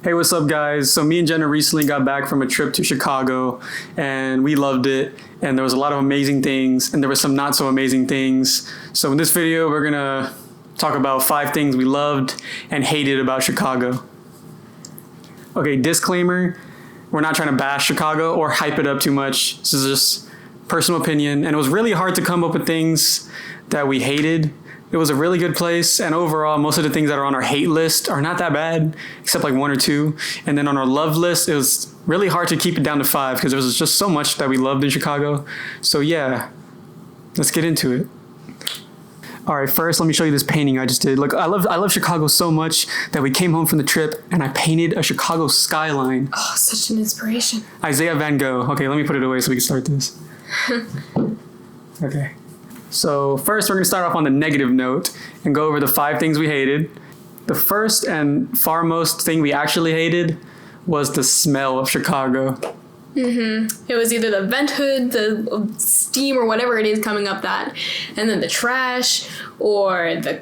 Hey, what's up, guys? So me and Jenna recently got back from a trip to Chicago, and we loved it. And there was a lot of amazing things, and there were some not so amazing things. So in this video, we're gonna talk about 5 things we loved and hated about Chicago. Okay, disclaimer, we're not trying to bash Chicago or hype it up too much. This is just personal opinion, and it was really hard to come up with things that we hated. It was a really good place, and overall, most of the things that are on our hate list are not that bad, except like 1 or 2. And then on our love list, it was really hard to keep it down to 5 because there was just so much that we loved in Chicago. So yeah, let's get into it. All right, first let me show you this painting I just did. Look, I love Chicago so much that we came home from the trip and I painted a Chicago skyline. Oh, such an inspiration. Isaiah Van Gogh. Okay, let me put it away so we can start this. Okay. So first we're going to start off on the negative note and go over the 5 things we hated. The first and foremost thing we actually hated was the smell of Chicago. It was either the vent hood, the steam, or whatever it is coming up that, and then the trash, or the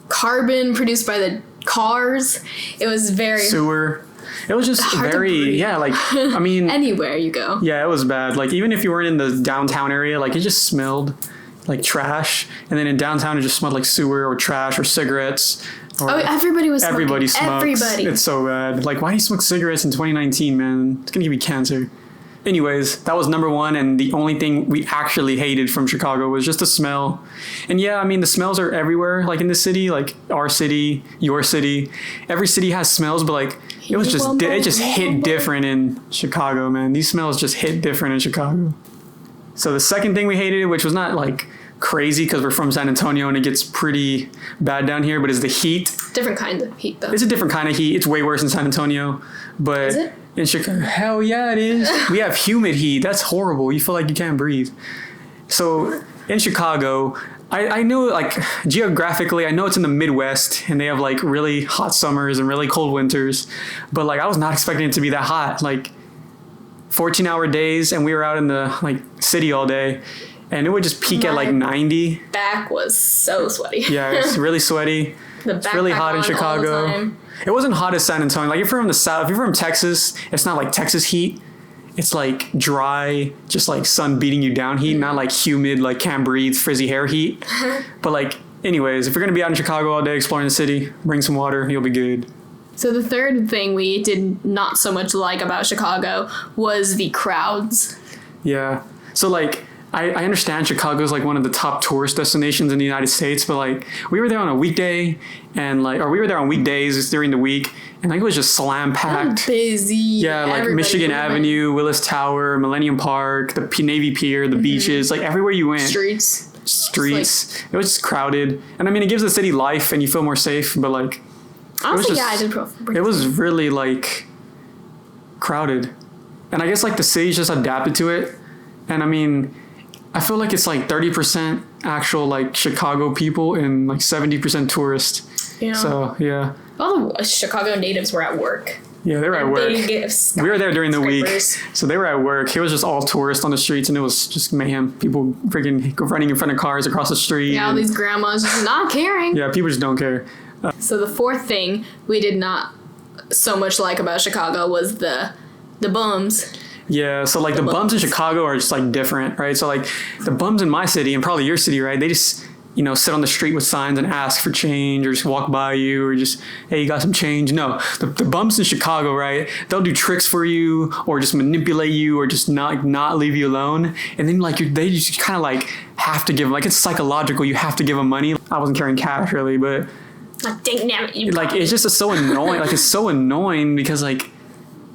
carbon produced by the cars. It was very... Sewer. It was just very, I mean... Anywhere you go. Yeah, it was bad. Like, even if you weren't in the downtown area, like, it just smelled like trash. And then in downtown, it just smelled like sewer or trash or cigarettes. Or everybody was smoking. Everybody smokes. Everybody. It's so bad. Like, why do you smoke cigarettes in 2019, man? It's going to give you cancer. Anyways, that was number 1, and the only thing we actually hated from Chicago was just the smell. And yeah, I mean, the smells are everywhere, like in the city, like our city, your city. Every city has smells, but like, it just hit different in Chicago, man. These smells just hit different in Chicago. So the second thing we hated, which was not like crazy because we're from San Antonio and it gets pretty bad down here, but is the heat. Different kind of heat, though. It's a different kind of heat. It's way worse in San Antonio. But is it? In Chicago, hell yeah, it is. We have humid heat. That's horrible. You feel like you can't breathe. So in Chicago, I know, like, geographically, I know it's in the Midwest and they have like really hot summers and really cold winters, but like I was not expecting it to be that hot. Like 14-hour days, and we were out in the like city all day, and it would just peak at like 90. Back was so sweaty. Yeah, it's really sweaty. It's really hot in Chicago. It wasn't hot as San Antonio. Like if you're from the South, if you're from Texas, it's not like Texas heat. It's like dry, just like sun beating you down heat, not like humid, like can't breathe, frizzy hair heat. But like, anyways, if you're gonna be out in Chicago all day exploring the city, bring some water, you'll be good. So the third thing we did not so much like about Chicago was the crowds. Yeah. So like, I understand Chicago's like one of the top tourist destinations in the United States, but like we were there on a weekday and like, or we were there on weekdays during the week, and like it was just slam packed. Busy. Yeah, like Michigan Avenue, Willis Tower, Millennium Park, the Navy Pier, the beaches, like everywhere you went. Streets. It was just crowded. And I mean, it gives the city life and you feel more safe, but like... Honestly, I did. It was really like crowded. And I guess like the city's just adapted to it. And I mean... I feel like it's like 30% actual like Chicago people and like 70% tourists. Yeah. So yeah. All the Chicago natives were at work. Yeah, they were at work. We were there during the week, so they were at work. It was just all tourists on the streets, and it was just mayhem. People freaking running in front of cars across the street. Yeah, all these grandmas just not caring. Yeah, people just don't care. So the fourth thing we did not so much like about Chicago was the bums. Yeah, so like the bums in Chicago are just like different, right? So like the bums in my city and probably your city, right? They just, you know, sit on the street with signs and ask for change or just walk by you or just, hey, you got some change? No, the bums in Chicago, right? They'll do tricks for you or just manipulate you or just not leave you alone. And then like they just kind of like have to give them, like it's psychological. You have to give them money. I wasn't carrying cash really, but like it's just so annoying. Like it's so annoying because like,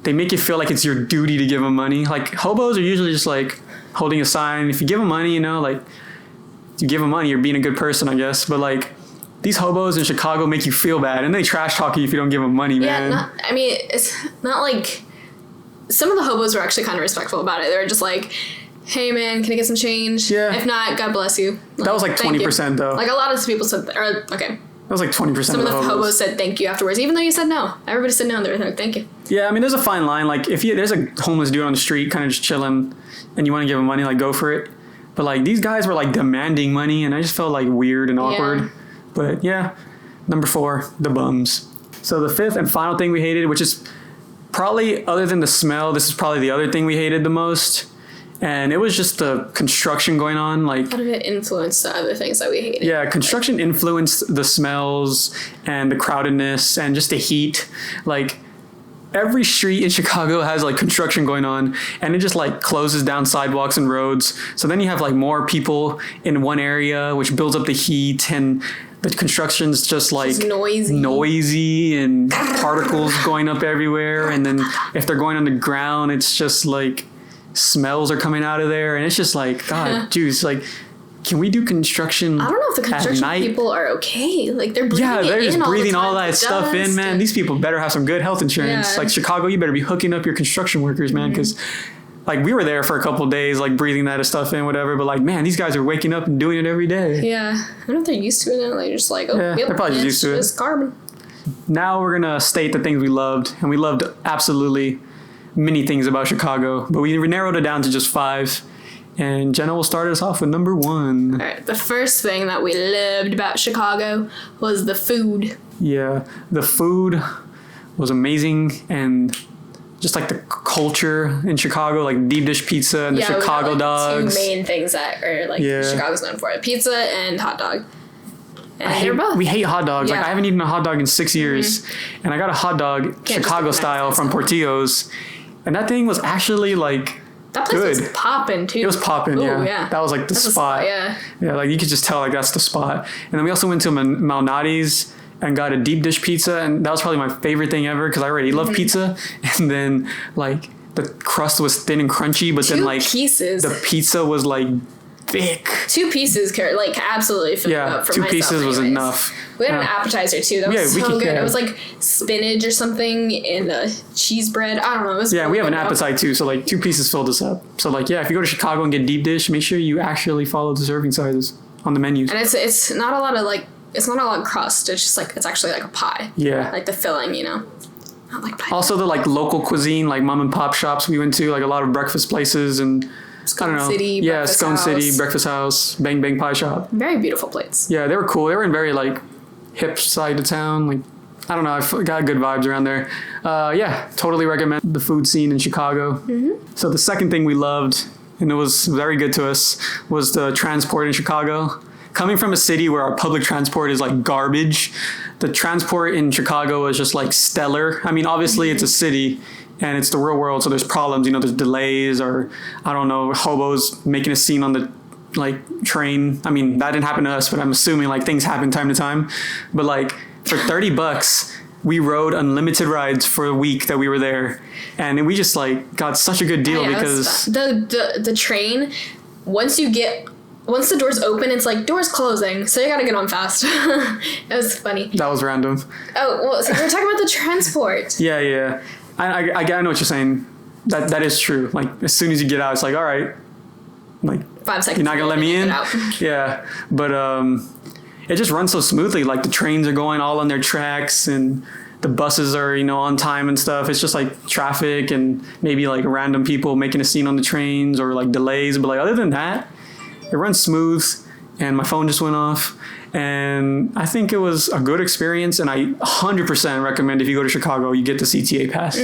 they make you feel like it's your duty to give them money. Like hobos are usually just like holding a sign. If you give them money, you know, like you give them money, you're being a good person, I guess. But like these hobos in Chicago make you feel bad, and they trash talk you if you don't give them money, man. Yeah, it's not like some of the hobos were actually kind of respectful about it. They were just like, hey man, can I get some change? Yeah. If not, God bless you. Like, that was like 20% though. Like a lot of people said, okay. That was like 20% Some of the hobos said thank you afterwards, even though you said no. Everybody said no, and they were like, thank you. Yeah, I mean, there's a fine line. Like, if there's a homeless dude on the street kind of just chilling, and you want to give him money, like, go for it. But, like, these guys were, like, demanding money, and I just felt, like, weird and awkward. Yeah. But, yeah, number 4, the bums. So the fifth and final thing we hated, which is probably, other than the smell, this is probably the other thing we hated the most. And it was just the construction going on. Like, how did it influence the other things that we hated? Yeah, construction influenced the smells and the crowdedness and just the heat. Like, every street in Chicago has like construction going on, and it just like closes down sidewalks and roads. So then you have like more people in one area, which builds up the heat, and the construction's just like noisy and particles going up everywhere. And then if they're going on the ground, it's just like smells are coming out of there, and it's just like, God, juice, like, can we do construction? I don't know if the construction people are okay. Like, they're breathing they're just breathing all that dust stuff in, man. These people better have some good health insurance. Yeah. Like, Chicago, you better be hooking up your construction workers, man, because like, we were there for a couple of days, like, breathing that stuff in, whatever. But like, man, these guys are waking up and doing it every day. Yeah, I don't know if they're used to it now. They're just like, oh, Yeah, yep, they're probably just used to it. It's carbon. Now we're gonna state the things we loved, and we loved absolutely many things about Chicago, but we narrowed it down to just 5. And Jenna will start us off with number 1. All right, the first thing that we loved about Chicago was the food. Yeah, the food was amazing, and just like the culture in Chicago, like deep dish pizza and the Chicago we have, like, dogs. 2 main things that are like Chicago's known for: pizza and hot dog. And they're both. We hate hot dogs. Yeah. Like, I haven't eaten a hot dog in 6 years, and I got a hot dog Chicago style from Portillo's, and that thing was actually like. That place was popping too. It was popping, yeah. That was like the spot. Yeah. Yeah, like you could just tell like that's the spot. And then we also went to Malnati's and got a deep dish pizza, and that was probably my favorite thing ever because I already love pizza. And then like the crust was thin and crunchy, but then like the pizza was like thick. 2 pieces, like, absolutely filled up for myself. 2 pieces was enough. We had an appetizer too. That was so good. It was like spinach or something and a cheese bread. I don't know. It was we have an appetite too. So like 2 pieces filled us up. So like, if you go to Chicago and get deep dish, make sure you actually follow the serving sizes on the menus. And it's not a lot of like, it's not a lot of crust. It's just like, it's actually like a pie. Yeah. Like the filling, you know. Not like pie. Also the like local cuisine, like mom and pop shops we went to, like a lot of breakfast places and Scone City, Breakfast House, Bang Bang Pie Shop. Very beautiful plates. Yeah, they were cool. They were in very like hip side of town. Like, I don't know, I got good vibes around there. Totally recommend the food scene in Chicago. So the second thing we loved, and it was very good to us, was the transport in Chicago. Coming from a city where our public transport is like garbage, the transport in Chicago is just like stellar. I mean, obviously it's a city and it's the real world, so there's problems, there's delays, or I don't know, hobos making a scene on the like train. I mean, that didn't happen to us, but I'm assuming like things happen time to time. But like for $30, we rode unlimited rides for a week that we were there, and we just like got such a good deal because the train, once the doors open, it's like doors closing, so you gotta get on fast. It was funny. That was random. Oh, well, so we're talking about the transport. Yeah. I know what you're saying. That is true. Like, as soon as you get out, it's like, all right, like 5 seconds. You're not gonna let me in? Yeah, but it just runs so smoothly. Like the trains are going all on their tracks, and the buses are on time and stuff. It's just like traffic and maybe like random people making a scene on the trains or like delays. But like other than that, it runs smooth. And my phone just went off. And I think it was a good experience, and I 100% recommend if you go to Chicago, you get the CTA pass.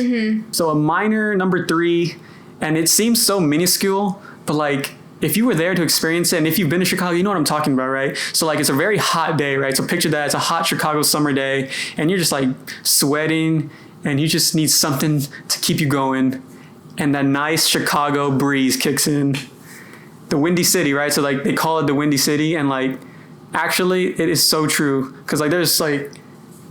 So a minor number 3, and it seems so minuscule, but like if you were there to experience it, and if you've been to Chicago, you know what I'm talking about, right? So like it's a very hot day, right? So picture that, it's a hot Chicago summer day, and you're just like sweating, and you just need something to keep you going, and that nice Chicago breeze kicks in. The Windy City, right? So like they call it the Windy City, and like actually it is so true, because like there's like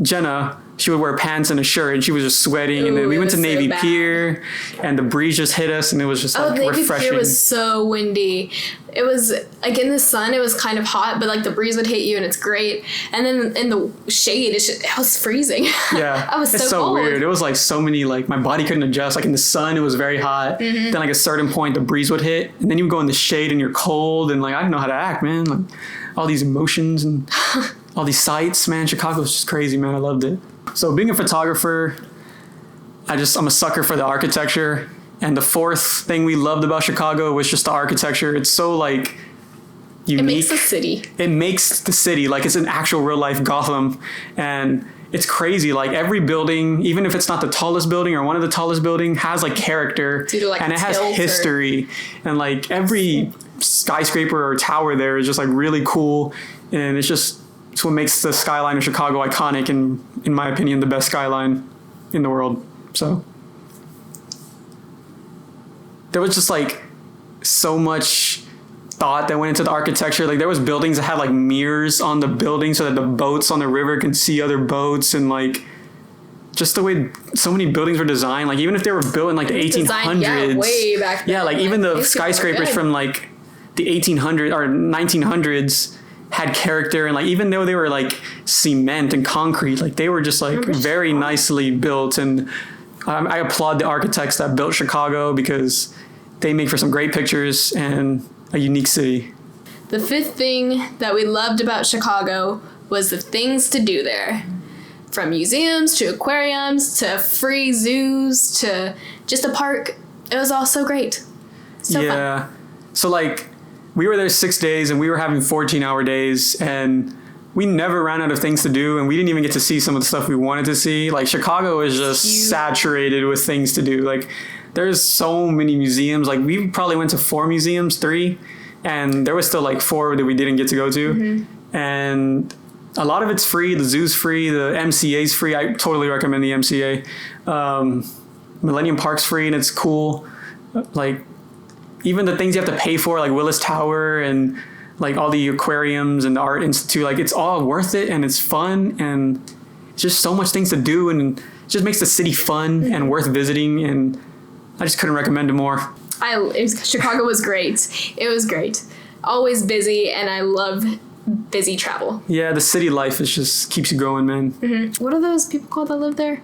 Jenna, she would wear pants and a shirt and she was just sweating. And then we went to Navy Pier and the breeze just hit us and it was just like refreshing. Navy Pier was so windy. It was like in the sun, it was kind of hot, but like the breeze would hit you and it's great. And then in the shade, it was freezing. Yeah. I was it's so cold. Weird. It was like so many, like my body couldn't adjust. Like in the sun, it was very hot. Then like a certain point, the breeze would hit and then you would go in the shade and you're cold. And like, I didn't know how to act, man. Like all these emotions and all these sights, man. Chicago was just crazy, man. I loved it. So being a photographer, I'm a sucker for the architecture. And the fourth thing we loved about Chicago was just the architecture. It's so like unique. It makes the city. It makes the city like it's an actual real life Gotham. And it's crazy. Like every building, even if it's not the tallest building or one of the tallest building, has like character and it has history. And like every skyscraper or tower there is just like really cool. And it's what makes the skyline of Chicago iconic and, in my opinion, the best skyline in the world. So there was just like so much thought that went into the architecture. Like there was buildings that had like mirrors on the building so that the boats on the river can see other boats, and like just the way so many buildings were designed. Like even if they were built in like the 1800s, way back then. Yeah, like even the skyscrapers from like the 1800s or 1900s had character, and like even though they were like cement and concrete, like they were just like very nicely built. And I applaud the architects that built Chicago because they make for some great pictures and a unique city. The fifth thing that we loved about Chicago was the things to do there. From museums to aquariums to free zoos to just a park. It was all so great. So fun. So like we were there 6 days and we were having 14-hour days, and we never ran out of things to do, and we didn't even get to see some of the stuff we wanted to see. Like Chicago is just saturated with things to do. Like there's so many museums. Like we probably went to 4 museums, 3, and there was still like 4 that we didn't get to go to. Mm-hmm. And a lot of it's free. The zoo's free. The MCA's free. I totally recommend the MCA. Millennium Park's free and it's cool. Like even the things you have to pay for, like Willis Tower and like all the aquariums and the Art Institute, like it's all worth it and it's fun and it's just so much things to do, and it just makes the city fun and worth visiting, and I just couldn't recommend it more. Chicago was great. It was great. Always busy, and I love busy travel. Yeah, the city life is just keeps you going, man. Mm-hmm. What are those people called that live there?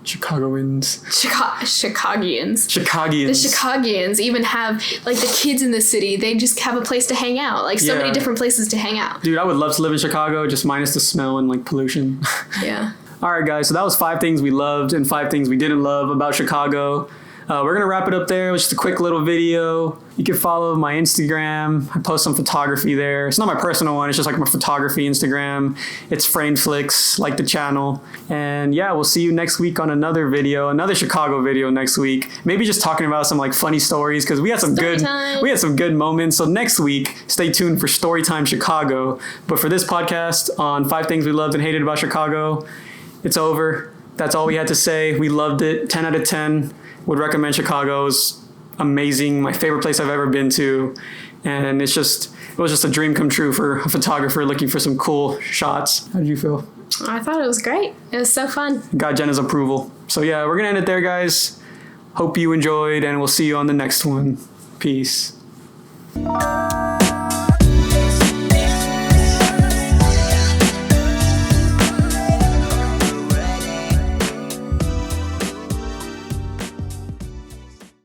Chicagoans. Chicagians. The Chicagians even have, like, the kids in the city, they just have a place to hang out. Like, so many different places to hang out. Dude, I would love to live in Chicago, just minus the smell and, like, pollution. Yeah. All right, guys, so that was 5 things we loved and 5 things we didn't love about Chicago. We're going to wrap it up there with just a quick little video. You can follow my Instagram. I post some photography there. It's not my personal one. It's just like my photography Instagram. It's Framed Flicks, like the channel. And yeah, we'll see you next week on another video, another Chicago video next week. Maybe just talking about some like funny stories, because we had some good moments. So next week, stay tuned for Storytime Chicago. But for this podcast on 5 things we loved and hated about Chicago, it's over. That's all we had to say. We loved it. 10 out of 10. Would recommend Chicago. It's amazing. My favorite place I've ever been to. And it was just a dream come true for a photographer looking for some cool shots. How did you feel? I thought it was great. It was so fun. Got Jenna's approval. So yeah, we're going to end it there, guys. Hope you enjoyed, and we'll see you on the next one. Peace.